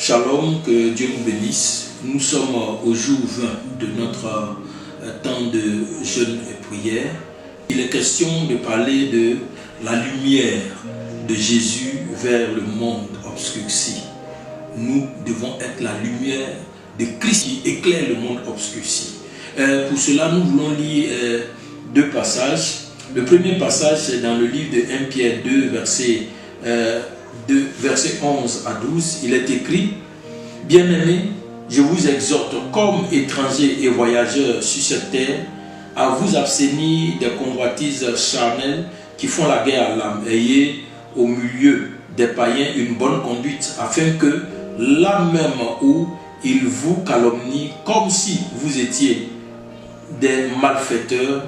Shalom, que Dieu nous bénisse. Nous sommes au jour 20 de notre temps de jeûne et prière. Il est question de parler de la lumière de Jésus vers le monde obscurci. Nous devons être la lumière de Christ qui éclaire le monde obscurci. Pour cela, nous voulons lire deux passages. Le premier passage, c'est dans le livre de 1 Pierre 2, verset 11 à 12. Il est écrit: Bien-aimés, je vous exhorte, comme étrangers et voyageurs sur cette terre, à vous abstenir des convoitises charnelles qui font la guerre à l'âme. Ayez au milieu des païens une bonne conduite, afin que, là même où ils vous calomnient, comme si vous étiez des malfaiteurs,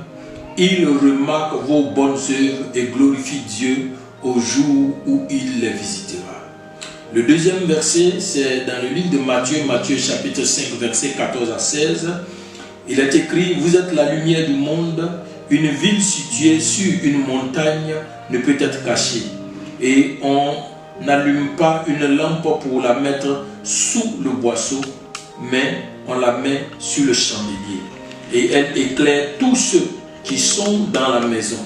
ils remarquent vos bonnes œuvres et glorifient Dieu au jour où il les visitera. Le deuxième verset, c'est dans le livre de Matthieu chapitre 5, verset 14 à 16. Il est écrit: Vous êtes la lumière du monde. Une ville située sur une montagne ne peut être cachée. Et on n'allume pas une lampe pour la mettre sous le boisseau, mais on la met sur le chandelier. Et elle éclaire tous ceux qui sont dans la maison.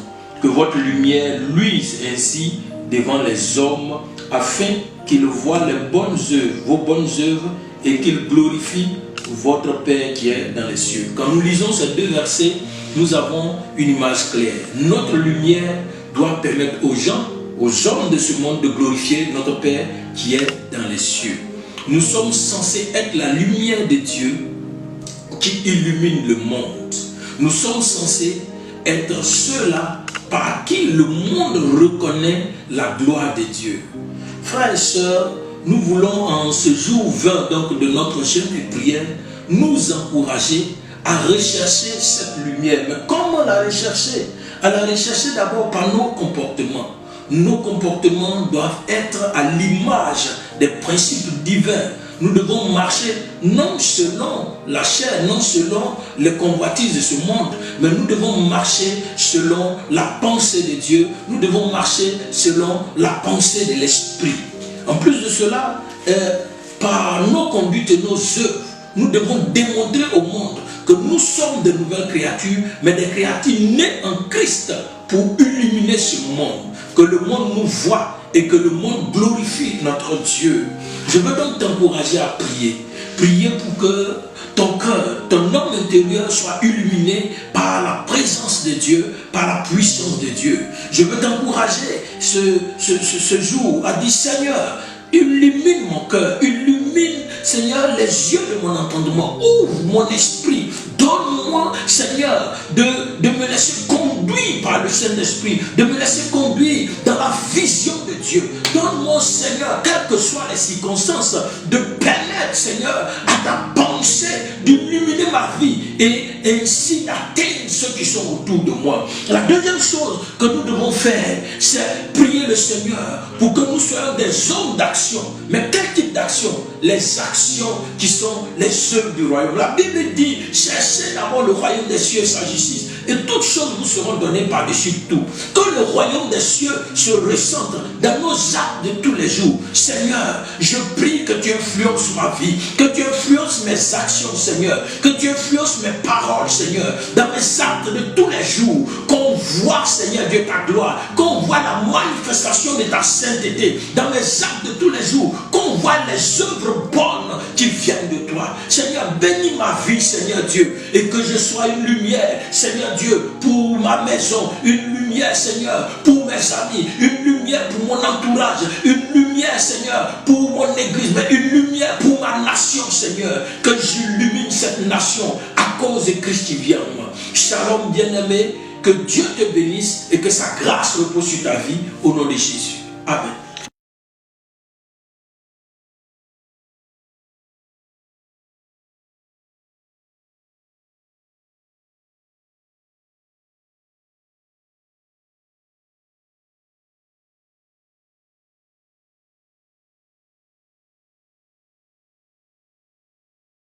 Que votre lumière luise ainsi devant les hommes, afin qu'ils voient les bonnes œuvres, vos bonnes œuvres, et qu'ils glorifient votre Père qui est dans les cieux. Quand nous lisons ces deux versets, nous avons une image claire. Notre lumière doit permettre aux gens, aux hommes de ce monde, de glorifier notre Père qui est dans les cieux. Nous sommes censés être la lumière de Dieu qui illumine le monde. Nous sommes censés être ceux-là par qui le monde reconnaît la gloire de Dieu. Frères et sœurs, nous voulons en ce jour 20 donc, de notre jeûne et prière, nous encourager à rechercher cette lumière. Mais comment la rechercher? À la rechercher d'abord par nos comportements. Nos comportements doivent être à l'image des principes divins. Nous devons marcher non selon la chair, non selon les convoitises de ce monde, mais nous devons marcher selon la pensée de Dieu. Nous devons marcher selon la pensée de l'Esprit. En plus de cela, par nos conduites et nos œuvres, nous devons démontrer au monde que nous sommes de nouvelles créatures, mais des créatures nées en Christ pour illuminer ce monde. Que le monde nous voit et que le monde glorifie notre Dieu. Je veux donc t'encourager à prier. Prier pour que ton cœur, ton homme intérieur soit illuminé par la présence de Dieu, par la puissance de Dieu. Je veux t'encourager ce jour à dire: Seigneur, illumine mon cœur, illumine, Seigneur, les yeux de mon entendement, ouvre mon esprit, donne-moi, Seigneur, de me laisser conduire par le Saint-Esprit, de me laisser conduire dans la vision de Dieu. Donne-moi, Seigneur, quelles que soient les circonstances, de permettre, Seigneur, à ta pensée d'illuminer ma vie et ainsi d'atteindre ceux qui sont autour de moi. La deuxième chose que nous devons faire, c'est prier le Seigneur pour que nous soyons des hommes d'action. Mais quel type d'action? Les actions qui sont les œuvres du royaume. La Bible dit: cherchez d'abord le royaume des cieux et sa justice, et toutes choses vous seront données par-dessus tout. Que le royaume des cieux se ressente dans nos actes de tous les jours. Seigneur, je prie que tu influences ma vie, que tu influences mes actions, Seigneur, que tu influences mes paroles, Seigneur, dans mes actes de tous les jours. Qu'on voit, Seigneur Dieu, ta gloire, qu'on voit la manifestation de ta sainteté dans mes actes de tous les jours, qu'on voit les œuvres bonnes qui viennent de toi. Seigneur, bénis ma vie, Seigneur Dieu, et que je sois une lumière, Seigneur Dieu, pour ma maison, une lumière, Seigneur, pour mes amis, une lumière pour mon entourage, une lumière, Seigneur, pour mon église, mais une lumière pour ma nation, Seigneur, que j'illumine cette nation à cause de Christ qui vient en moi. Shalom, bien-aimé, que Dieu te bénisse et que sa grâce repose sur ta vie au nom de Jésus. Amen.